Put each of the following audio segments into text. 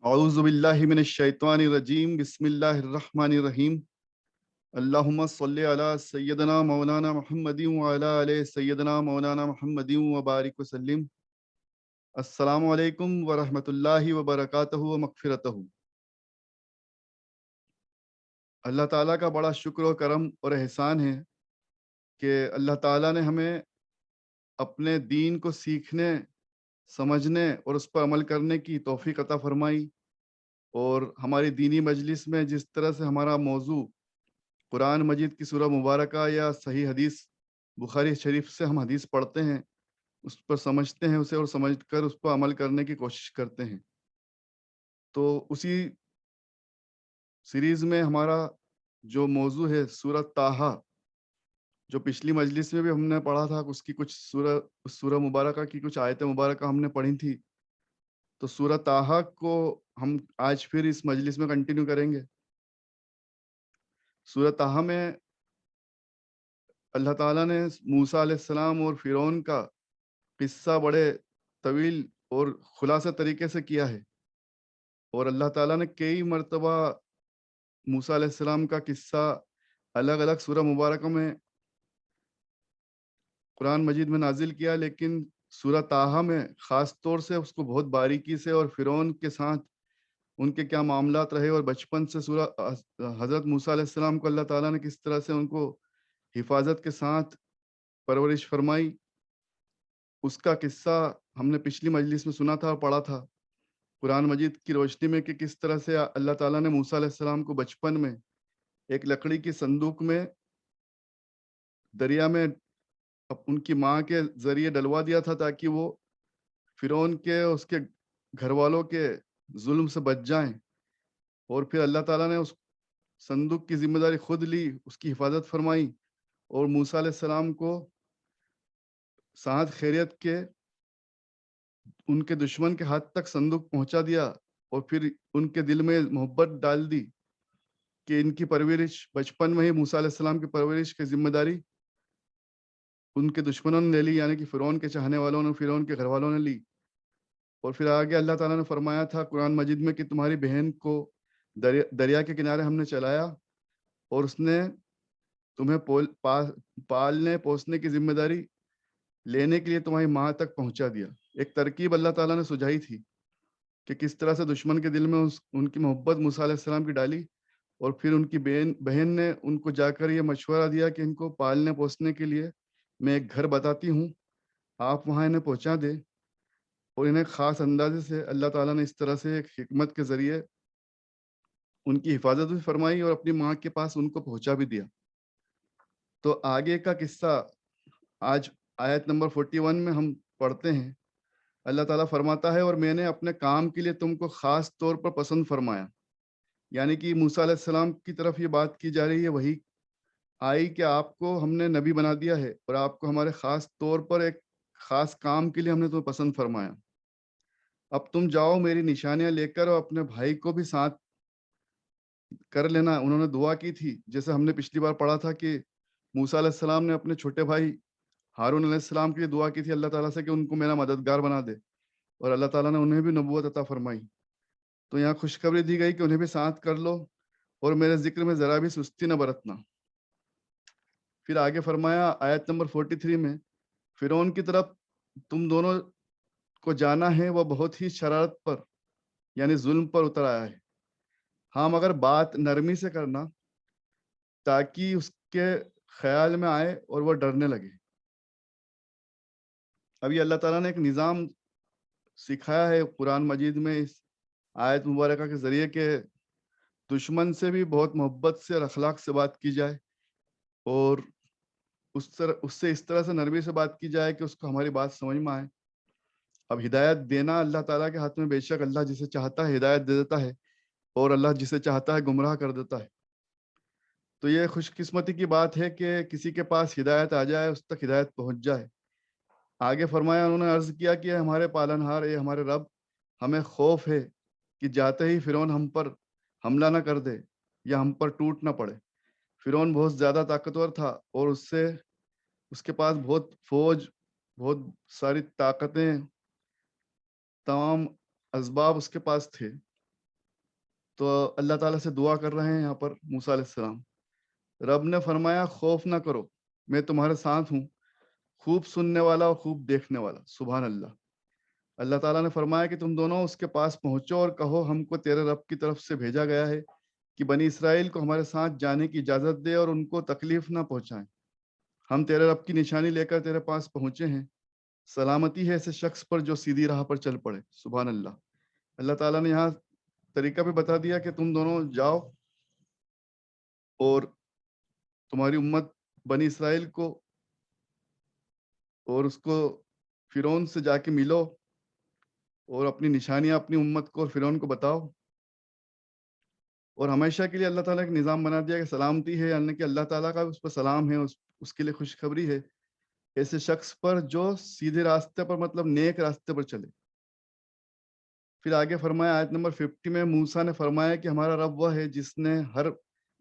اعوذ باللہ من الشیطان الرجیم بسم اللہ الرحمن الرحیم اللہم صلی علی سیدنا مولانا محمد وعلی آل سیدنا مولانا محمد وبارک وسلم۔ السلام علیکم ورحمۃ اللہ وبرکاتہ و مغفرتہ۔ اللہ تعالیٰ کا بڑا شکر و کرم اور احسان ہے کہ اللہ تعالیٰ نے ہمیں اپنے دین کو سیکھنے، سمجھنے اور اس پر عمل کرنے کی توفیق عطا فرمائی، اور ہماری دینی مجلس میں جس طرح سے ہمارا موضوع قرآن مجید کی سورہ مبارکہ یا صحیح حدیث بخاری شریف سے ہم حدیث پڑھتے ہیں، اس پر سمجھتے ہیں اسے اور سمجھ کر اس پر عمل کرنے کی کوشش کرتے ہیں، تو اسی سیریز میں ہمارا جو موضوع ہے سورہ طٰہٰ، جو پچھلی مجلس میں بھی ہم نے پڑھا تھا، اس کی کچھ سورہ مبارکہ کی کچھ آیت مبارکہ ہم نے پڑھی تھی، تو سورہ طٰہٰ کو ہم آج پھر اس مجلس میں کنٹینیو کریں گے۔ سورہ طٰہٰ میں اللہ تعالیٰ نے موسیٰ علیہ السلام اور فرعون کا قصہ بڑے طویل اور خلاصہ طریقے سے کیا ہے، اور اللہ تعالیٰ نے کئی مرتبہ موسیٰ علیہ السلام کا قصہ الگ الگ سورہ مبارکہ میں قرآن مجید میں نازل کیا، لیکن سورہ طٰہٰ میں خاص طور سے اس کو بہت باریکی سے، اور فرعون کے ساتھ ان کے کیا معاملات رہے، اور بچپن سے سورہ حضرت موسیٰ علیہ السلام کو اللہ تعالیٰ نے کس طرح سے ان کو حفاظت کے ساتھ پرورش فرمائی، اس کا قصہ ہم نے پچھلی مجلس میں سنا تھا اور پڑھا تھا قرآن مجید کی روشنی میں، کہ کس طرح سے اللہ تعالیٰ نے موسیٰ علیہ السلام کو بچپن میں ایک لکڑی کی صندوق میں دریا میں ان کی ماں کے ذریعے ڈلوا دیا تھا، تاکہ وہ فرعون کے اس کے گھر والوں کے ظلم سے بچ جائیں، اور پھر اللہ تعالیٰ نے اس صندوق کی ذمہ داری خود لی، اس کی حفاظت فرمائی، اور موسیٰ علیہ السلام کو سعادت خیریت کے ان کے دشمن کے ہاتھ تک صندوق پہنچا دیا، اور پھر ان کے دل میں محبت ڈال دی کہ ان کی پرورش بچپن میں ہی موسیٰ علیہ السلام کی پرورش کی ذمہ داری ان کے دشمنوں نے لے لی، یعنی کہ فرعون کے چاہنے والوں نے، فرعون کے گھر والوں نے لی۔ اور پھر آگے اللہ تعالیٰ نے فرمایا تھا قرآن مجید میں کہ تمہاری بہن کو دریا کے کنارے ہم نے چلایا، اور اس نے تمہیں پالنے پوسنے کی ذمہ داری لینے کے لیے تمہاری ماں تک پہنچا دیا۔ ایک ترکیب اللہ تعالیٰ نے سجائی تھی کہ کس طرح سے دشمن کے دل میں ان کی محبت موسیٰ علیہ السلام کی ڈالی، اور پھر ان کی بہن نے ان کو جا کر یہ مشورہ دیا کہ ان کو پالنے پوسنے کے لیے میں ایک گھر بتاتی ہوں، آپ وہاں انہیں پہنچا دیں، اور انہیں خاص اندازے سے اللہ تعالیٰ نے اس طرح سے ایک حکمت کے ذریعے ان کی حفاظت بھی فرمائی اور اپنی ماں کے پاس ان کو پہنچا بھی دیا۔ تو آگے کا قصہ آج آیت نمبر 41 میں ہم پڑھتے ہیں۔ اللہ تعالیٰ فرماتا ہے، اور میں نے اپنے کام کے لیے تم کو خاص طور پر پسند فرمایا، یعنی کہ موسیٰ علیہ السلام کی طرف یہ بات کی جا رہی ہے، وہی آئی کہ آپ کو ہم نے نبی بنا دیا ہے، اور آپ کو ہمارے خاص طور پر ایک خاص کام کے لیے ہم نے تمہیں پسند فرمایا۔ اب تم جاؤ میری نشانیاں لے کر، اور اپنے بھائی کو بھی ساتھ کر لینا۔ انہوں نے دعا کی تھی، جیسے ہم نے پچھلی بار پڑھا تھا کہ موسیٰ علیہ السلام نے اپنے چھوٹے بھائی ہارون علیہ السلام کے لیے دعا کی تھی اللہ تعالیٰ سے کہ ان کو میرا مددگار بنا دے، اور اللہ تعالیٰ نے انہیں بھی نبوت عطا فرمائی۔ تو یہاں خوشخبری دی گئی کہ انہیں بھی ساتھ کر لو، اور میرے ذکر میں ذرا بھی سستی نہ برتنا۔ پھر آگے فرمایا آیت نمبر 43 میں، فرعون کی طرف تم دونوں کو جانا ہے، وہ بہت ہی شرارت پر یعنی ظلم پر اتر آیا ہے، ہاں مگر بات نرمی سے کرنا تاکہ اس کے خیال میں آئے اور وہ ڈرنے لگے۔ ابھی اللہ تعالیٰ نے ایک نظام سکھایا ہے قرآن مجید میں اس آیت مبارکہ کے ذریعے کہ دشمن سے بھی بہت محبت سے اور اخلاق سے بات کی جائے، اور اس سے اس طرح سے نرمی سے بات کی جائے کہ اس کو ہماری بات سمجھ میں آئے۔ اب ہدایت دینا اللہ تعالیٰ کے ہاتھ میں، بے شک اللہ جسے چاہتا ہے ہدایت دے دیتا ہے، اور اللہ جسے چاہتا ہے گمراہ کر دیتا ہے۔ تو یہ خوش قسمتی کی بات ہے کہ کسی کے پاس ہدایت آ جائے، اس تک ہدایت پہنچ جائے۔ آگے فرمایا، انہوں نے عرض کیا کہ ہمارے پالنہار، اے ہمارے رب، ہمیں خوف ہے کہ جاتے ہی فرعون ہم پر حملہ نہ کر دے یا ہم پر ٹوٹ نہ پڑے۔ فرعون بہت زیادہ طاقتور تھا، اور اس کے پاس بہت فوج، بہت ساری طاقتیں، تمام اسباب اس کے پاس تھے، تو اللہ تعالیٰ سے دعا کر رہے ہیں یہاں پر موسیٰ علیہ السلام. رب نے فرمایا خوف نہ کرو، میں تمہارے ساتھ ہوں، خوب سننے والا اور خوب دیکھنے والا. سبحان اللہ. اللہ تعالیٰ نے فرمایا کہ تم دونوں اس کے پاس پہنچو اور کہو ہم کو تیرے رب کی طرف سے بھیجا گیا ہے کہ بنی اسرائیل کو ہمارے ساتھ جانے کی اجازت دے اور ان کو تکلیف نہ پہنچائیں. ہم تیرے رب کی نشانی لے کر تیرے پاس پہنچے ہیں. سلامتی ہے ایسے شخص پر جو سیدھی راہ پر چل پڑے. سبحان اللہ. اللہ تعالیٰ نے یہاں طریقہ بھی بتا دیا کہ تم دونوں جاؤ اور تمہاری امت بنی اسرائیل کو اور اس کو فرعون سے جا کے ملو اور اپنی نشانیاں اپنی امت کو اور فرعون کو بتاؤ. اور ہمیشہ کے لیے اللہ تعالیٰ کا نظام بنا دیا کہ سلامتی ہے، یعنی کہ اللہ تعالیٰ کا اس پر سلام ہے، اس کے لیے خوشخبری ہے ایسے شخص پر جو سیدھے راستے پر مطلب نیک راستے پر چلے. پھر آگے فرمایا آیت نمبر 50 میں موسیٰ نے فرمایا کہ ہمارا رب وہ ہے جس نے ہر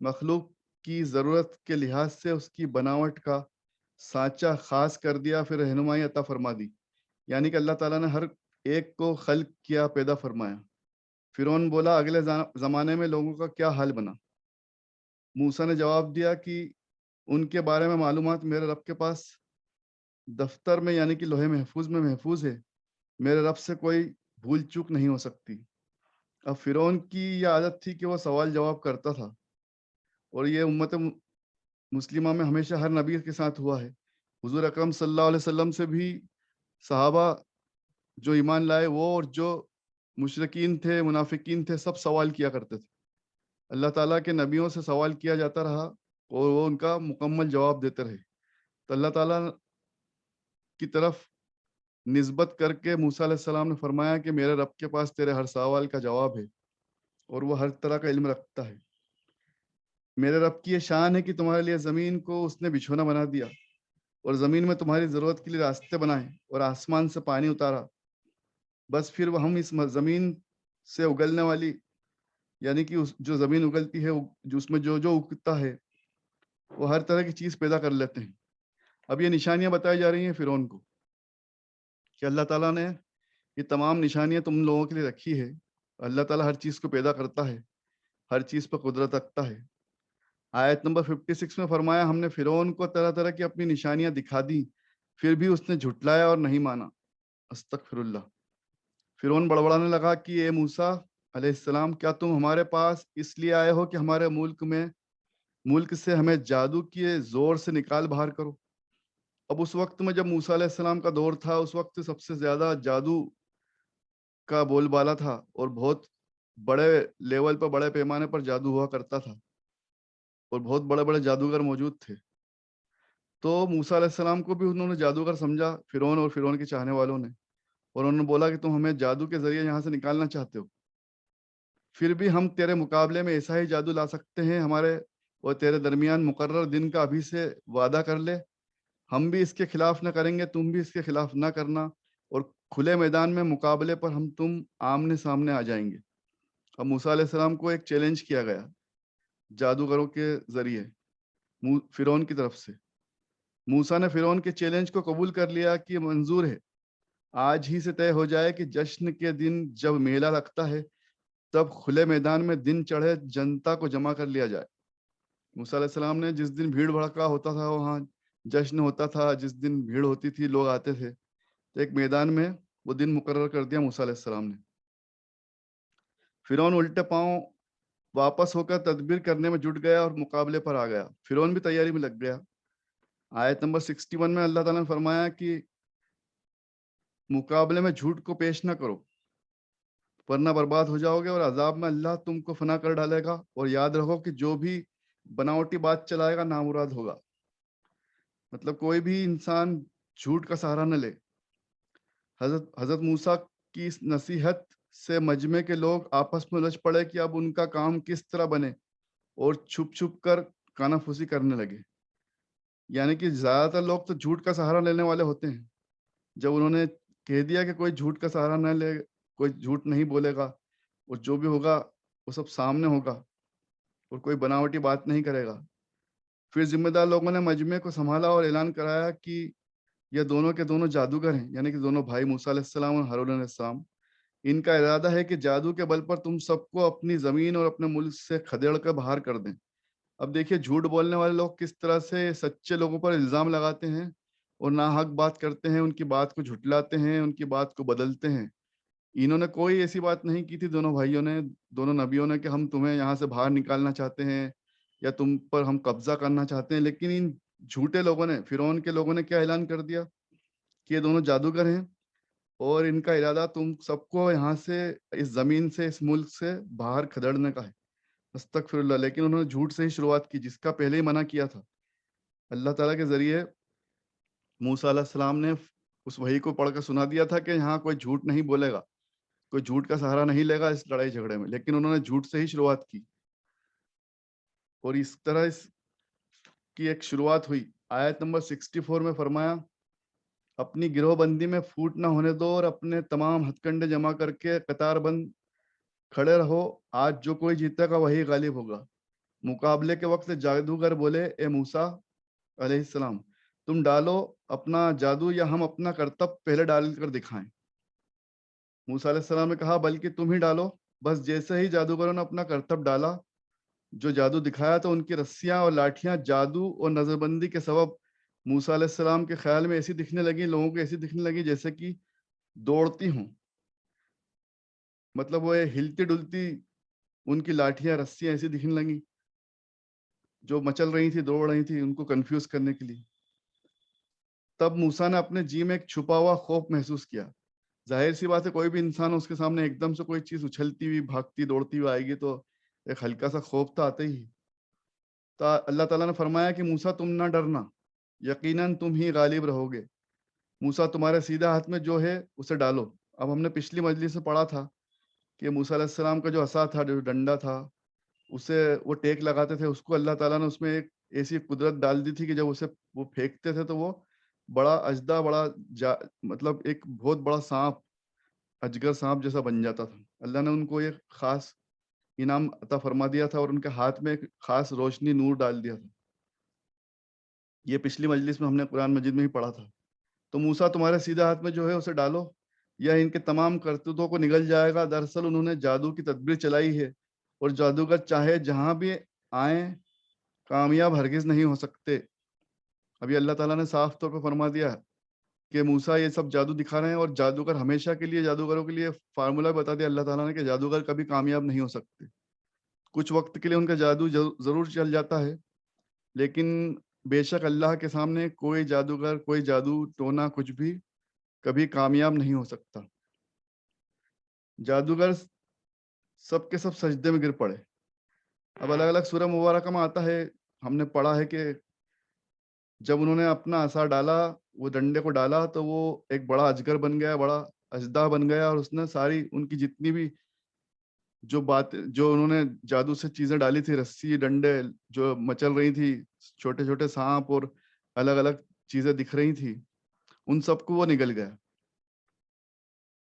مخلوق کی ضرورت کے لحاظ سے اس کی بناوٹ کا سانچہ خاص کر دیا، پھر رہنمائی عطا فرما دی. یعنی کہ اللہ تعالیٰ نے ہر ایک کو خلق کیا، پیدا فرمایا. فرعون بولا اگلے زمانے میں لوگوں کا کیا حال بنا؟ موسیٰ نے جواب دیا کہ ان کے بارے میں معلومات میرے رب کے پاس دفتر میں یعنی کہ لوح محفوظ میں محفوظ ہے. میرے رب سے کوئی بھول چوک نہیں ہو سکتی. اب فرعون کی یہ عادت تھی کہ وہ سوال جواب کرتا تھا، اور یہ امت مسلمہ میں ہمیشہ ہر نبی کے ساتھ ہوا ہے. حضور اکرم صلی اللہ علیہ وسلم سے بھی صحابہ جو ایمان لائے وہ اور جو مشرکین تھے، منافقین تھے، سب سوال کیا کرتے تھے. اللہ تعالیٰ کے نبیوں سے سوال کیا جاتا رہا اور وہ ان کا مکمل جواب دیتے رہے. تو اللہ تعالیٰ کی طرف نسبت کر کے موسیٰ علیہ السلام نے فرمایا کہ میرے رب کے پاس تیرے ہر سوال کا جواب ہے اور وہ ہر طرح کا علم رکھتا ہے. میرے رب کی یہ شان ہے کہ تمہارے لیے زمین کو اس نے بچھونا بنا دیا اور زمین میں تمہاری ضرورت کے لیے راستے بنائے اور آسمان سے پانی اتارا. بس پھر وہ ہم اس زمین سے اگلنے والی یعنی کہ جو زمین اگلتی ہے جو اس میں جو اگتا ہے وہ ہر طرح کی چیز پیدا کر لیتے ہیں. اب یہ نشانیاں بتائی جا رہی ہیں فرعون کو کہ اللہ تعالیٰ نے یہ تمام نشانیاں تم لوگوں کے لیے رکھی ہے. اللہ تعالیٰ ہر چیز کو پیدا کرتا ہے، ہر چیز پر قدرت رکھتا ہے. آیت نمبر 56 میں فرمایا ہم نے فرعون کو طرح طرح کی اپنی نشانیاں دکھا دی، پھر بھی اس نے جھٹلایا اور نہیں مانا. استغفر اللہ. فرعون بڑبڑانے لگا کہ اے موسیٰ علیہ السلام، کیا تم ہمارے پاس اس لیے آئے ہو کہ ہمارے ملک سے ہمیں جادو کے زور سے نکال باہر کرو؟ اب اس وقت میں جب موسیٰ علیہ السلام کا دور تھا، اس وقت سب سے زیادہ جادو کا بول بالا تھا اور بہت بڑے لیول پر، بڑے پیمانے پر جادو ہوا کرتا تھا اور بہت بڑے بڑے جادوگر موجود تھے. تو موسیٰ علیہ السلام کو بھی انہوں نے جادوگر سمجھا، فرعون اور فرعون کے چاہنے والوں نے، اور انہوں نے بولا کہ تم ہمیں جادو کے ذریعے یہاں سے نکالنا چاہتے ہو، پھر بھی ہم تیرے مقابلے میں ایسا ہی جادو لا سکتے ہیں. ہمارے اور تیرے درمیان مقرر دن کا ابھی سے وعدہ کر لے، ہم بھی اس کے خلاف نہ کریں گے، تم بھی اس کے خلاف نہ کرنا، اور کھلے میدان میں مقابلے پر ہم تم آمنے سامنے آ جائیں گے. اب موسیٰ علیہ السلام کو ایک چیلنج کیا گیا جادوگروں کے ذریعے فرعون کی طرف سے. موسیٰ نے فرعون کے چیلنج کو قبول کر لیا کہ منظور ہے، آج ہی سے طے ہو جائے کہ جشن کے دن جب میلہ لگتا ہے تب کھلے میدان میں دن چڑھے جنتا کو جمع کر لیا جائے. موسیٰ علیہ السلام نے جس دن بھیڑ بھڑکا ہوتا تھا، وہاں جشن ہوتا تھا، جس دن بھیڑ ہوتی تھی لوگ آتے تھے، تو ایک میدان میں وہ دن مقرر کر دیا موسیٰ علیہ السلام نے. فرعون الٹے پاؤں واپس ہو کر تدبیر کرنے میں جٹ گیا اور مقابلے پر آ گیا. فرعون بھی تیاری میں لگ گیا. آیت نمبر 61 میں اللہ تعالیٰ نے فرمایا کہ مقابلے میں جھوٹ کو پیش نہ کرو ورنہ برباد ہو جاؤ گے اور عذاب میں اللہ تم کو فنا کر ڈالے گا. اور یاد رکھو کہ جو بھی بناوٹی بات چلائے گا نامراد ہوگا. مطلب کوئی بھی انسان جھوٹ کا سہارا نہ لے. حضرت موسیٰ کی اس نصیحت سے مجمع کے لوگ آپس میں الجھ پڑے کہ اب ان کا کام کس طرح بنے، اور چھپ چھپ کر کانافوسی کرنے لگے. یعنی کہ زیادہ تر لوگ تو جھوٹ کا سہارا لینے والے ہوتے ہیں. جب انہوں نے کہہ دیا کہ کوئی جھوٹ کا سہارا نہ لے، کوئی جھوٹ نہیں بولے گا، اور جو بھی ہوگا وہ سب سامنے ہوگا، اور کوئی بناوٹی بات نہیں کرے گا، پھر ذمہ دار لوگوں نے مجمع کو سنبھالا اور اعلان کرایا کہ یہ دونوں کے دونوں جادوگر ہیں، یعنی کہ دونوں بھائی موسیٰ علیہ السلام اور ہارون علیہ السلام. ان کا ارادہ ہے کہ جادو کے بل پر تم سب کو اپنی زمین اور اپنے ملک سے کھدیڑ کر باہر کر دیں۔ اب دیکھیے جھوٹ بولنے والے لوگ کس طرح سے سچے لوگوں پر الزام لگاتے ہیں اور ناحق بات کرتے ہیں، ان کی بات کو جھٹلاتے ہیں، ان کی بات کو بدلتے ہیں۔ انہوں نے کوئی ایسی بات نہیں کی تھی دونوں بھائیوں نے، دونوں نبیوں نے، کہ ہم تمہیں یہاں سے باہر نکالنا چاہتے ہیں یا تم پر ہم قبضہ کرنا چاہتے ہیں، لیکن ان جھوٹے لوگوں نے، فرعون کے لوگوں نے کیا اعلان کر دیا کہ یہ دونوں جادوگر ہیں اور ان کا ارادہ تم سب کو یہاں سے، اس زمین سے، اس ملک سے باہر کھدڑنے کا ہے۔ استغفر اللہ۔ لیکن انہوں نے جھوٹ سے ہی شروعات کی، جس کا پہلے ہی منع کیا تھا۔ اللہ تعالیٰ کے ذریعے موسیٰ علیہ السلام نے اس وحی کو پڑھ کر سنا دیا تھا کہ یہاں کوئی جھوٹ نہیں بولے گا، کوئی جھوٹ کا سہارا نہیں لے گا اس لڑائی جھگڑے میں، لیکن انہوں نے جھوٹ سے ہی شروعات کی اور اس طرح اس کی ایک شروعات ہوئی۔ آیت نمبر 64 میں فرمایا، اپنی گروہ بندی میں پھوٹ نہ ہونے دو اور اپنے تمام ہتھ کنڈے جمع کر کے قطار بند کھڑے رہو، آج جو کوئی جیتے گا وہی غالب ہوگا۔ مقابلے کے وقت جادوگر بولے، اے موسیٰ علیہ السلام، تم ڈالو اپنا جادو یا ہم اپنا کرتب پہلے ڈال کر دکھائیں۔ موسیٰ علیہ السلام نے کہا بلکہ تم ہی ڈالو۔ بس جیسے ہی جادوگروں نے اپنا کرتب ڈالا، جو جادو دکھایا، تو ان کی رسیاں اور لاٹھیاں جادو اور نظر بندی کے سبب موسیٰ علیہ السلام کے خیال میں ایسی دکھنے لگی، لوگوں کو ایسی دکھنے لگی جیسے کہ دوڑتی ہوں، مطلب وہ ہلتی ڈلتی ان کی لاٹھیاں، رسیاں ایسی دکھنے لگی جو مچل رہی تھی، دوڑ رہی تھی ان کو کنفیوز کرنے کے لیے۔ تب موسیٰ نے اپنے جی میں ایک چھپا ہوا خوف محسوس کیا۔ ظاہر سی بات ہے، کوئی بھی انسان اس کے سامنے ایک دم سے کوئی چیز اچھلتی ہوئی، بھاگتی دوڑتی ہوئی آئے گی تو ایک ہلکا سا خوف تو آتا ہی۔ تو اللہ تعالیٰ نے فرمایا کہ موسیٰ تم نہ ڈرنا، یقیناً تم ہی غالب رہو گے۔ موسیٰ تمہارے سیدھے ہاتھ میں جو ہے اسے ڈالو۔ اب ہم نے پچھلی مجلس سے پڑھا تھا کہ موسیٰ علیہ السلام کا جو عصا تھا، جو ڈنڈا تھا، اسے وہ ٹیک لگاتے تھے، اس کو اللہ تعالیٰ نے اس میں ایک ایسی قدرت ڈال دی تھی کہ جب اسے وہ پھینکتے تھے تو وہ بڑا اژدہا، مطلب ایک بہت بڑا سانپ، اجگر سانپ جیسا بن جاتا تھا۔ اللہ نے ان کو ایک خاص انعام عطا فرما دیا تھا اور ان کے ہاتھ میں ایک خاص روشنی، نور ڈال دیا تھا۔ یہ پچھلی مجلس میں ہم نے قرآن مجید میں ہی پڑھا تھا۔ تو موسیٰ تمہارے سیدھے ہاتھ میں جو ہے اسے ڈالو، یا ان کے تمام کرتوتوں کو نگل جائے گا۔ دراصل انہوں نے جادو کی تدبیر چلائی ہے اور جادوگر چاہے جہاں بھی آئیں کامیاب ہرگز نہیں ہو سکتے۔ ابھی اللہ تعالیٰ نے صاف طور پہ فرما دیا کہ موسیٰ یہ سب جادو دکھا رہے ہیں، اور جادوگر ہمیشہ کے لیے، جادوگروں کے لیے فارمولہ بتا دیا اللہ تعالیٰ نے کہ جادوگر کبھی کامیاب نہیں ہو سکتے۔ کچھ وقت کے لیے ان کا جادو ضرور چل جاتا ہے، لیکن بے شک اللہ کے سامنے کوئی جادوگر، کوئی جادو ٹونا، کچھ بھی کبھی کامیاب نہیں ہو سکتا۔ جادوگر سب کے سب سجدے میں گر پڑے۔ اب الگ الگ سورہ مبارکہ میں آتا ہے، ہم نے پڑھا ہے کہ جب انہوں نے اپنا عصا ڈالا، وہ ڈنڈے کو ڈالا، تو وہ ایک بڑا اجگر بن گیا، بڑا اژدہا بن گیا، اور اس نے ساری ان کی جتنی بھی جو انہوں نے جادو سے چیزیں ڈالی تھی، رسی، ڈنڈے جو مچل رہی تھی، چھوٹے چھوٹے سانپ اور الگ الگ چیزیں دکھ رہی تھی، ان سب کو وہ نگل گیا۔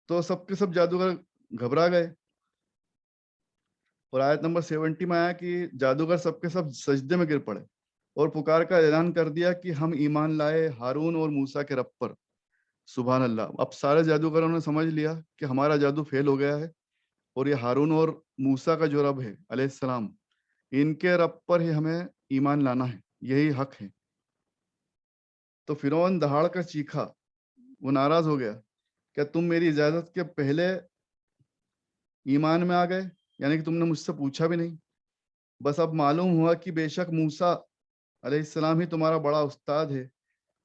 تو سب کے سب جادوگر گھبرا گئے، اور آیت نمبر 70 میں آیا کہ جادوگر سب کے سب سجدے میں گر پڑے اور پکار کا اعلان کر دیا کہ ہم ایمان لائے ہارون اور موسیٰ کے رب پر۔ سبحان اللہ۔ اب سارے جادوگروں نے سمجھ لیا کہ ہمارا جادو فیل ہو گیا ہے، اور یہ ہارون اور موسیٰ کا جو رب ہے علیہ السلام، ان کے رب پر ہی ہمیں ایمان لانا ہے، یہی حق ہے۔ تو فرعون دہاڑ کر چیخا، وہ ناراض ہو گیا، کیا تم میری اجازت کے پہلے ایمان میں آ گئے؟ یعنی کہ تم نے مجھ سے پوچھا بھی نہیں۔ بس اب معلوم ہوا کہ بے شک موسیٰ علیہ السلام ہی تمہارا بڑا استاد ہے،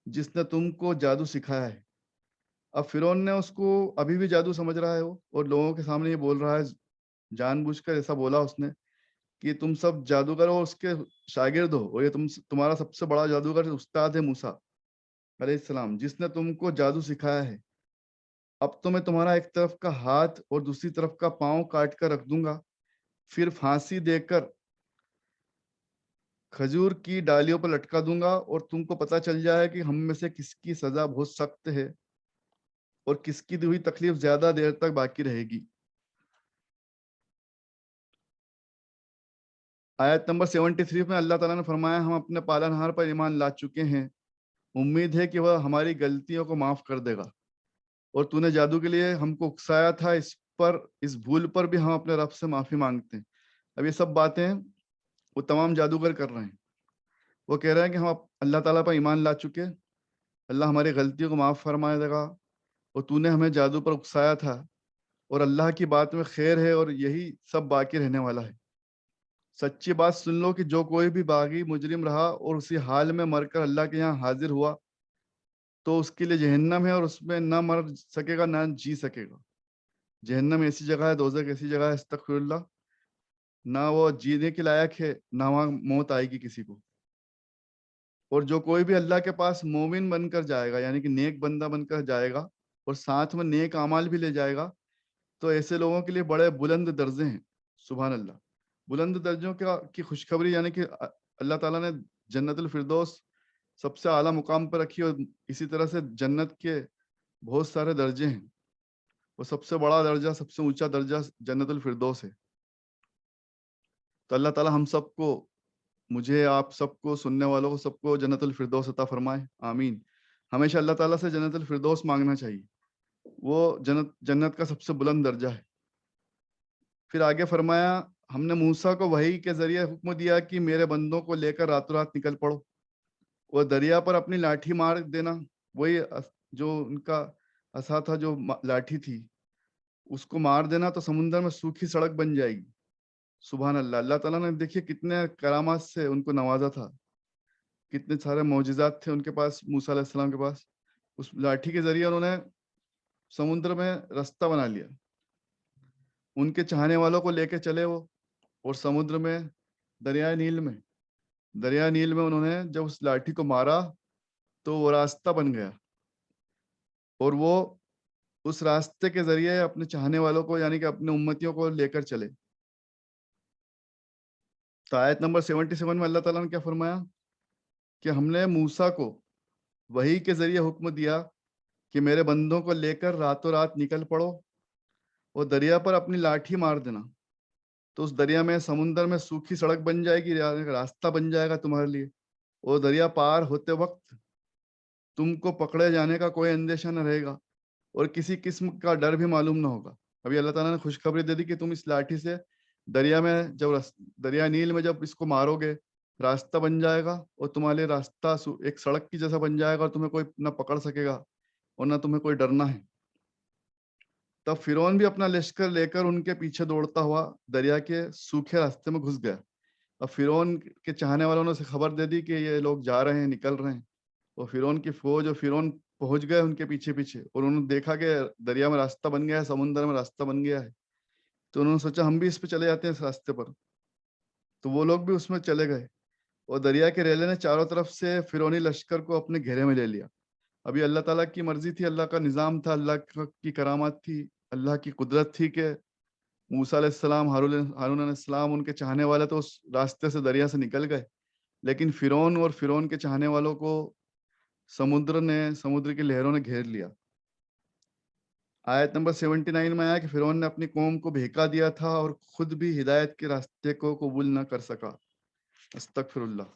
جس نے تم کو جادو سکھایا ہے۔ اب فرعون نے اس کو ابھی بھی جادو سمجھ رہا ہے وہ، اور لوگوں کے سامنے یہ بول رہا ہے، جان بوجھ کر ایسا بولا اس نے کہ تم سب جادوگر ہو، اس کے شاگرد ہو، اور یہ تمہارا سب سے بڑا جادوگر استاد ہے موسیٰ علیہ السلام، جس نے تم کو جادو سکھایا ہے۔ اب تو میں تمہارا ایک طرف کا ہاتھ اور دوسری طرف کا پاؤں کاٹ کر رکھ دوں گا، پھر پھانسی دے کر کھجور کی ڈالیوں پر لٹکا دوں گا، اور تم کو پتہ چل جائے کہ ہم میں سے کس کی سزا بہت سخت ہے اور کس کی دی ہوئی تکلیف زیادہ دیر تک باقی رہے گی۔ آیت نمبر 73 میں اللہ تعالیٰ نے فرمایا، ہم اپنے پالنہار پر ایمان لا چکے ہیں، امید ہے کہ وہ ہماری غلطیوں کو معاف کر دے گا، اور تو نے جادو کے لیے ہم کو اکسایا تھا، پر اس بھول پر بھی ہم اپنے رب سے معافی مانگتے ہیں. اب یہ سب باتیں وہ تمام جادوگر کر رہے ہیں. وہ کہہ رہے ہیں کہ ہم اللہ تعالیٰ پر ایمان لا چکے, اللہ ہماری غلطیوں کو معاف فرمائے دے گا, اور تو نے ہمیں جادو پر اکسایا تھا, اور اللہ کی بات میں خیر ہے اور یہی سب باقی رہنے والا ہے. سچی بات سن لو کہ جو کوئی بھی باغی مجرم رہا اور اسی حال میں مر کر اللہ کے یہاں حاضر ہوا تو اس کے لیے جہنم ہے, اور اس میں نہ مر سکے گا نہ جی سکے گا. جہنم ایسی جگہ ہے, دوزخ ایسی جگہ ہے, استغفر اللہ, نہ وہ جینے کے لائق ہے نہ وہاں موت آئے گی کسی کو. اور جو کوئی بھی اللہ کے پاس مومن بن کر جائے گا, یعنی کہ نیک بندہ بن کر جائے گا اور ساتھ میں نیک اعمال بھی لے جائے گا, تو ایسے لوگوں کے لیے بڑے بلند درجے ہیں. سبحان اللہ. بلند درجوں کی خوشخبری, یعنی کہ اللہ تعالیٰ نے جنت الفردوس سب سے اعلیٰ مقام پر رکھی, اور اسی طرح سے جنت کے بہت سارے درجے ہیں. وہ سب سے بڑا درجہ, سب سے اونچا درجہ جنت الفردوس ہے. تو اللہ تعالیٰ ہم سب کو, مجھے, آپ سب کو, سننے والوں کو سب کو جنت الفردوس عطا فرمائے, آمین. ہمیشہ اللہ تعالیٰ سے جنت الفردوس مانگنا چاہیے, وہ جنت کا سب سے بلند درجہ ہے. پھر آگے فرمایا, ہم نے موسیٰ کو وحی کے ذریعے حکم دیا کہ میرے بندوں کو لے کر راتوں رات نکل پڑو, وہ دریا پر اپنی لاٹھی مار دینا. وہی جو ان کا عصا تھا, جو لاٹھی تھی, اس کو مار دینا تو سمندر میں سوکھی سڑک بن جائے گی. سبحان اللہ. اللہ تعالیٰ نے دیکھیے کتنے کرامات سے ان کو نوازا تھا, کتنے سارے معجزات تھے ان کے پاس, موسیٰ علیہ السلام کے پاس. اس لاٹھی کے ذریعے انہوں نے سمندر میں رستہ بنا لیا. ان کے چاہنے والوں کو لے کے چلے وہ, اور سمندر میں, دریائے نیل میں انہوں نے جب اس لاٹھی کو مارا تو وہ راستہ بن گیا, اور وہ اس راستے کے ذریعے اپنے چاہنے والوں کو, یعنی کہ اپنے امتیوں کو لے کر چلے. تو آیت نمبر 77 میں اللہ تعالیٰ نے کیا فرمایا کہ ہم نے موسیٰ کو وحی کے ذریعے حکم دیا کہ میرے بندوں کو لے کر راتوں رات نکل پڑو اور دریا پر اپنی لاٹھی مار دینا, تو اس دریا میں, سمندر میں سوکھی سڑک بن جائے گی, راستہ بن جائے گا تمہارے لیے, اور دریا پار ہوتے وقت تم کو پکڑے جانے کا کوئی اندیشہ نہ رہے گا, اور کسی قسم کا ڈر بھی معلوم نہ ہوگا. ابھی اللہ تعالیٰ نے خوشخبری دے دی کہ تم اس لاٹھی سے دریا میں, جب دریا نیل میں جب اس کو مارو گے, راستہ بن جائے گا, اور تمہارے راستہ ایک سڑک کی جیسا بن جائے گا, اور تمہیں کوئی نہ پکڑ سکے گا اور نہ تمہیں کوئی ڈرنا ہے. تب فرعون بھی اپنا لشکر لے کر ان کے پیچھے دوڑتا ہوا دریا کے سوکھے راستے میں گھس گیا. اب فرعون کے چاہنے والوں نے اسے خبر دے دی کہ یہ لوگ جا رہے ہیں, نکل رہے ہیں, اور فرعون کی فوج اور فرعون پہنچ گئے ان کے پیچھے پیچھے, اور انہوں نے دیکھا کہ دریا میں راستہ بن گیا ہے, سمندر میں راستہ بن گیا ہے. تو انہوں نے سوچا ہم بھی اس پہ چلے جاتے ہیں, اس راستے پر. تو وہ لوگ بھی اس میں چلے گئے, اور دریا کے ریلے نے چاروں طرف سے فرعونی لشکر کو اپنے گھیرے میں لے لیا. ابھی اللہ تعالیٰ کی مرضی تھی, اللہ کا نظام تھا, اللہ کی کرامات تھی, اللہ کی قدرت تھی کہ موسیٰ علیہ السلام, ہارون علیہ السلام, ان کے چاہنے والے تو اس راستے سے, دریا سے نکل گئے, لیکن فرعون اور فرعون کے چاہنے والوں کو سمندر کی لہروں نے گھیر لیا. آیت نمبر 79 میں آیا کہ فرعون نے اپنی قوم کو بہکا دیا تھا اور خود بھی ہدایت کے راستے کو قبول نہ کر سکا. استغفر اللہ.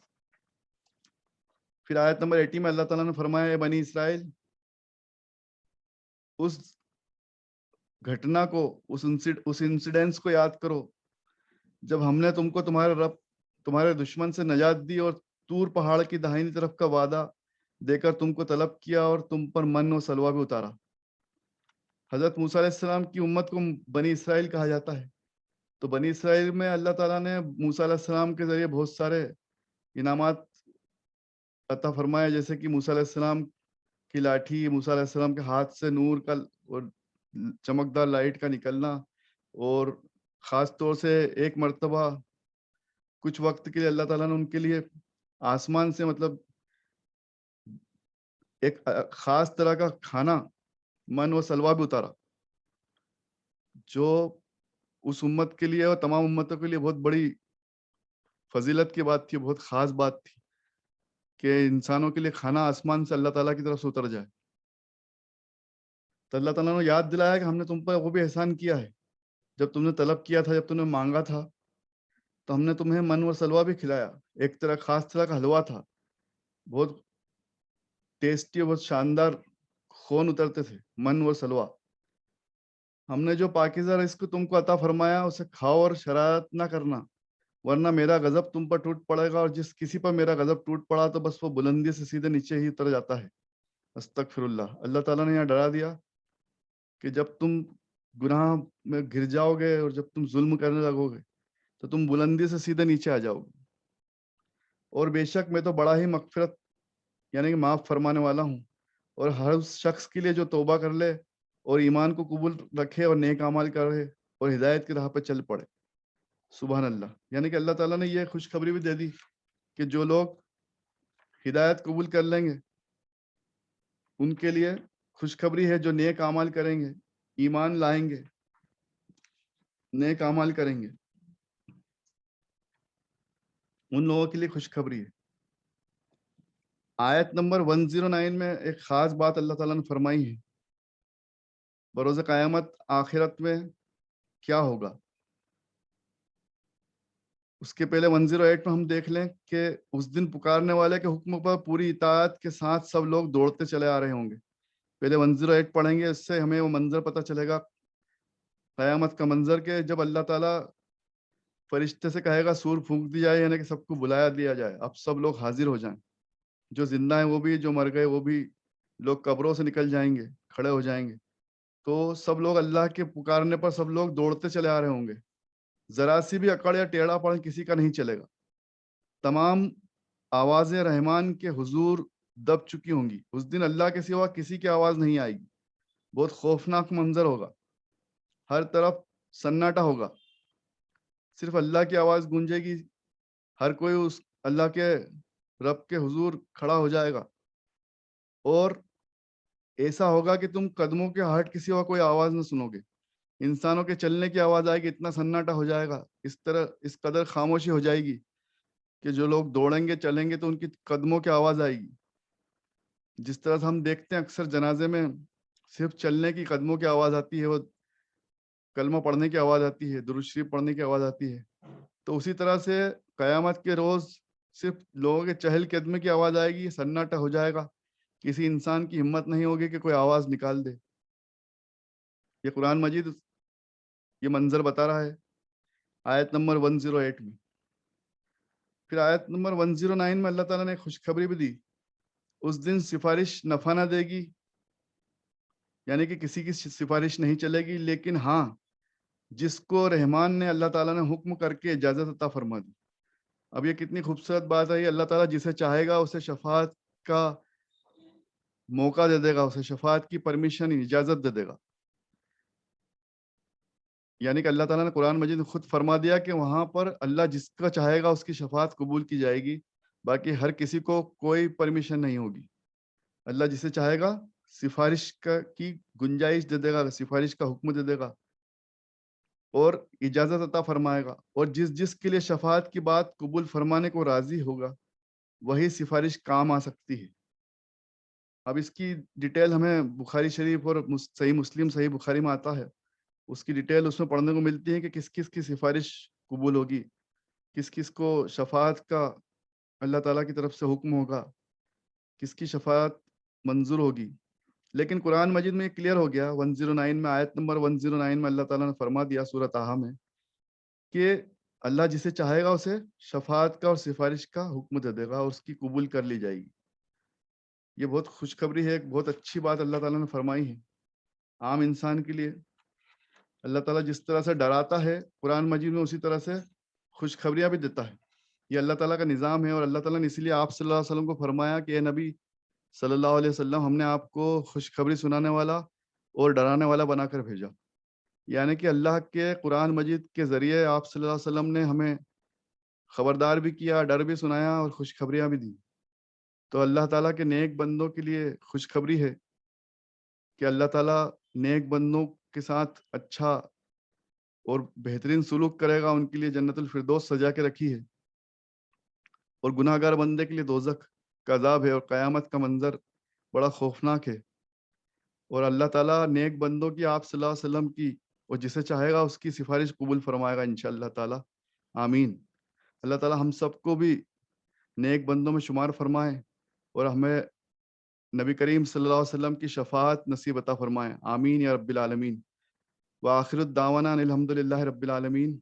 پھر آیت نمبر 80 میں اللہ تعالیٰ نے فرمایا, اے بنی اسرائیل, اس گھٹنا کو, اس انسیڈنس کو یاد کرو جب ہم نے تم کو تمہارے دشمن سے نجات دی, اور طور پہاڑ کی داہنی طرف کا وعدہ دے کر تم کو طلب کیا, اور تم پر من و سلوہ بھی اتارا. حضرت موسیٰ علیہ السلام کی امت کو بنی اسرائیل کہا جاتا ہے. تو بنی اسرائیل میں اللہ تعالیٰ نے موسیٰ علیہ السلام کے ذریعے بہت سارے انعامات عطا فرمائے, جیسے کہ موسیٰ علیہ السلام کی لاٹھی, موسیٰ علیہ السلام کے ہاتھ سے نور کا اور چمکدار لائٹ کا نکلنا, اور خاص طور سے ایک مرتبہ کچھ وقت کے لیے اللہ تعالیٰ نے ان کے لیے آسمان سے, مطلب ایک خاص طرح کا کھانا, من و سلوہ بھی اتارا, جو اس امت کے لیے اور تمام امتوں کے لیے بہت بڑی فضیلت کی بات تھی, بہت خاص بات تھی کہ انسانوں کے لیے کھانا آسمان سے اللہ تعالیٰ کی طرف سے اتر جائے. تو اللہ تعالیٰ نے یاد دلایا کہ ہم نے تم پر وہ بھی احسان کیا ہے, جب تم نے طلب کیا تھا, جب تم نے مانگا تھا, تو ہم نے تمہیں من و سلوہ بھی کھلایا. ایک طرح خاص طرح کا حلوہ تھا, بہت ٹیسٹی, بہت شاندار خون اترتے تھے, من و سلوہ. ہم نے جو پاکیزہ رزق تم کو عطا فرمایا اسے کھاؤ اور شرارت نہ کرنا، ورنہ میرا غضب تم پر ٹوٹ پڑے گا، اور جس کسی پر میرا غضب ٹوٹ پڑا تو بس وہ بلندی سے سیدھے نیچے ہی اتر جاتا ہے۔ استغفر اللہ۔ اللہ تعالیٰ نے یہاں ڈرا دیا کہ جب تم گناہ میں گر جاؤ گے اور جب تم ظلم کرنے لگو گے تو تم بلندی سے سیدھے نیچے آ جاؤ گے، اور بے شک میں تو بڑا ہی مغفرت یعنی کہ معاف فرمانے والا ہوں، اور ہر اس شخص کے لیے جو توبہ کر لے اور ایمان کو قبول رکھے اور نیک اعمال کرے اور ہدایت کی راہ پہ چل پڑے۔ سبحان اللہ۔ یعنی کہ اللہ تعالیٰ نے یہ خوشخبری بھی دے دی کہ جو لوگ ہدایت قبول کر لیں گے ان کے لیے خوشخبری ہے، جو نیک اعمال کریں گے، ایمان لائیں گے، نیک اعمال کریں گے، ان لوگوں کے لیے خوشخبری ہے۔ آیت نمبر 109 میں ایک خاص بات اللہ تعالیٰ نے فرمائی ہے، بروز قیامت آخرت میں کیا ہوگا۔ اس کے پہلے 108 میں ہم دیکھ لیں کہ اس دن پکارنے والے کے حکم پر پوری اطاعت کے ساتھ سب لوگ دوڑتے چلے آ رہے ہوں گے۔ پہلے 108 پڑھیں گے، اس سے ہمیں وہ منظر پتہ چلے گا قیامت کا منظر، کہ جب اللہ تعالیٰ فرشتے سے کہے گا سور پھونک دی جائے، یعنی کہ سب کو بلایا دیا جائے، اب سب لوگ حاضر ہو جائیں، جو زندہ ہیں وہ بھی، جو مر گئے وہ بھی، لوگ قبروں سے نکل جائیں گے، کھڑے ہو جائیں گے، تو سب لوگ اللہ کے پکارنے پر سب لوگ دوڑتے چلے آ رہے ہوں گے، ذرا سی بھی اکڑ یا ٹیڑھا پڑ کسی کا نہیں چلے گا، تمام آوازیں رحمان کے حضور دب چکی ہوں گی، اس دن اللہ کے سوا کسی کی آواز نہیں آئے گی، بہت خوفناک منظر ہوگا، ہر طرف سناٹا ہوگا، صرف اللہ کی آواز گونجے گی، ہر کوئی اس اللہ کے رب کے حضور کھڑا ہو جائے گا، اور ایسا ہوگا کہ تم قدموں کے ہٹ کسی اور کوئی آواز نہ سنو گے، انسانوں کے چلنے کی آواز آئے گی، اتنا سناٹا ہو جائے گا، اس طرح اس قدر خاموشی ہو جائے گی کہ جو لوگ دوڑیں گے چلیں گے تو ان کی قدموں کی آواز آئے گی، جس طرح سے ہم دیکھتے ہیں اکثر جنازے میں صرف چلنے کی قدموں کی آواز آتی ہے، وہ کلمہ پڑھنے کی آواز آتی ہے، درود شریف پڑھنے کی آواز آتی ہے، تو اسی طرح سے قیامت کے روز صرف لوگوں کے چہل قدمی کی آواز آئے گی، سناٹا ہو جائے گا، کسی انسان کی ہمت نہیں ہوگی کہ کوئی آواز نکال دے۔ یہ قرآن مجید یہ منظر بتا رہا ہے آیت نمبر 108 میں۔ پھر آیت نمبر 109 میں اللہ تعالیٰ نے خوشخبری بھی دی، اس دن سفارش نفع نہ دے گی، یعنی کہ کسی کی سفارش نہیں چلے گی، لیکن ہاں جس کو رحمان نے اللہ تعالیٰ نے حکم کر کے اجازت عطا فرما دی۔ اب یہ کتنی خوبصورت بات ہے، یہ اللہ تعالیٰ جسے چاہے گا اسے شفاعت کا موقع دے دے گا، اسے شفاعت کی پرمیشن اجازت دے دے گا، یعنی کہ اللہ تعالیٰ نے قرآن مجید میں خود فرما دیا کہ وہاں پر اللہ جس کا چاہے گا اس کی شفاعت قبول کی جائے گی، باقی ہر کسی کو کوئی پرمیشن نہیں ہوگی، اللہ جسے چاہے گا سفارش کی گنجائش دے دے گا، سفارش کا حکم دے دے گا اور اجازت عطا فرمائے گا، اور جس کے لیے شفاعت کی بات قبول فرمانے کو راضی ہوگا وہی سفارش کام آ سکتی ہے۔ اب اس کی ڈیٹیل ہمیں بخاری شریف اور صحیح مسلم صحیح بخاری میں آتا ہے، اس کی ڈیٹیل اس میں پڑھنے کو ملتی ہے کہ کس کس کی سفارش قبول ہوگی، کس کس کو شفاعت کا اللہ تعالیٰ کی طرف سے حکم ہوگا، کس کی شفاعت منظور ہوگی۔ لیکن قرآن مجید میں کلیئر ہو گیا 109 میں، آیت نمبر 109 میں اللہ تعالیٰ نے فرما دیا سورہ طٰہٰ میں کہ اللہ جسے چاہے گا اسے شفاعت کا اور سفارش کا حکم دے دے گا اور اس کی قبول کر لی جائے گی۔ یہ بہت خوشخبری ہے، ایک بہت اچھی بات اللہ تعالیٰ نے فرمائی ہے عام انسان کے لیے۔ اللہ تعالیٰ جس طرح سے ڈراتا ہے قرآن مجید میں، اسی طرح سے خوشخبریاں بھی دیتا ہے، یہ اللہ تعالیٰ کا نظام ہے، اور اللہ تعالیٰ نے اسی لیے آپ صلی اللہ علیہ وسلم کو فرمایا کہ اے نبی صلی اللہ علیہ وسلم، ہم نے آپ کو خوشخبری سنانے والا اور ڈرانے والا بنا کر بھیجا، یعنی کہ اللہ کے قرآن مجید کے ذریعے آپ صلی اللہ علیہ وسلم نے ہمیں خبردار بھی کیا، ڈر بھی سنایا اور خوشخبریاں بھی دی۔ تو اللہ تعالیٰ کے نیک بندوں کے لیے خوشخبری ہے کہ اللہ تعالیٰ نیک بندوں کے ساتھ اچھا اور بہترین سلوک کرے گا، ان کے لیے جنت الفردوس سجا کے رکھی ہے، اور گناہ گار بندے کے لیے دوزخ کا عذاب ہے، اور قیامت کا منظر بڑا خوفناک ہے، اور اللہ تعالیٰ نیک بندوں کی آپ صلی اللہ علیہ وسلم کی اور جسے چاہے گا اس کی سفارش قبول فرمائے گا انشاءاللہ تعالیٰ، آمین۔ اللہ تعالیٰ ہم سب کو بھی نیک بندوں میں شمار فرمائے اور ہمیں نبی کریم صلی اللہ علیہ وسلم کی شفاعت نصیب عطا فرمائے، آمین یا رب العالمین۔ وآخر الدعوانا ان الحمد للہ رب العالمین۔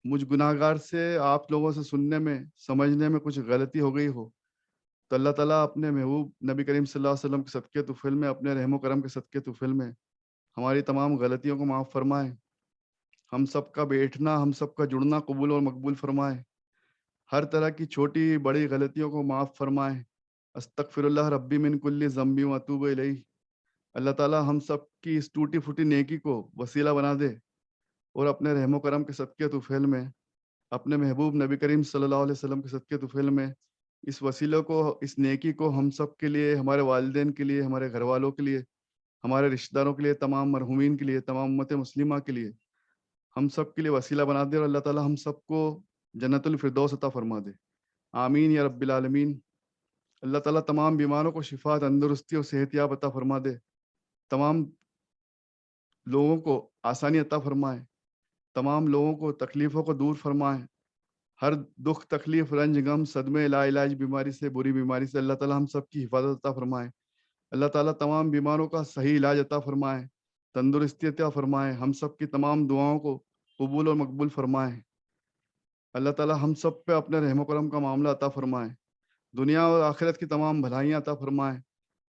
مجھ گناہگار سے آپ لوگوں سے سننے میں سمجھنے میں کچھ غلطی ہو گئی ہو تو اللہ تعالیٰ اپنے محبوب نبی کریم صلی اللہ علیہ وسلم کے صدقے طفیل میں، اپنے رحم و کرم کے صدقے طفیل میں ہماری تمام غلطیوں کو معاف فرمائے، ہم سب کا بیٹھنا، ہم سب کا جڑنا قبول اور مقبول فرمائے، ہر طرح کی چھوٹی بڑی غلطیوں کو معاف فرمائے۔ استغفر اللہ ربی من کل ذنب و اتوب الیہ۔ اللہ تعالیٰ ہم سب کی اس ٹوٹی پھوٹی نیکی کو وسیلہ بنا دے اور اپنے رحم و کرم کے صدقے طفیل میں، اپنے محبوب نبی کریم صلی اللہ علیہ وسلم کے صدقے طفیل میں اس وسیلہ کو، اس نیکی کو ہم سب کے لیے، ہمارے والدین کے لیے، ہمارے گھر والوں کے لیے، ہمارے رشتہ داروں کے لیے، تمام مرحومین کے لیے، تمام امت مسلمہ کے لیے، ہم سب کے لیے وسیلہ بنا دے اور اللہ تعالیٰ ہم سب کو جنت الفردوس عطا فرما دے۔ آمین یا رب العالمین۔ اللہ تعالیٰ تمام بیماروں کو شفا، تندرستی اور صحت یاب عطا فرما دے، تمام لوگوں کو آسانی عطا فرمائے، تمام لوگوں کو تکلیفوں کو دور فرمائے، ہر دکھ تکلیف رنج غم صدمے لا علاج بیماری سے، بری بیماری سے اللہ تعالیٰ ہم سب کی حفاظت عطا فرمائے۔ اللہ تعالیٰ تمام بیماروں کا صحیح علاج عطا فرمائے، تندرستی عطا فرمائے، ہم سب کی تمام دعاؤں کو قبول اور مقبول فرمائے۔ اللہ تعالیٰ ہم سب پہ اپنے رحم و کرم کا معاملہ عطا فرمائے، دنیا اور آخرت کی تمام بھلائیاں عطا فرمائے،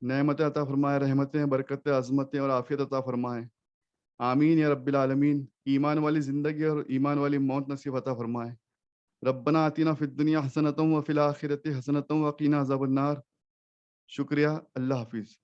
نعمتیں عطا فرمائے، رحمتیں، برکتیں، عظمتیں اور عافیت عطا فرمائے۔ آمین یا رب العالمین۔ ایمان والی زندگی اور ایمان والی موت نصیب عطا فرمائے۔ ربنا آتنا فی الدنیا حسنۃ وفی الآخرۃ حسنۃ وقنا عذاب النار۔ شکریہ، اللہ حافظ۔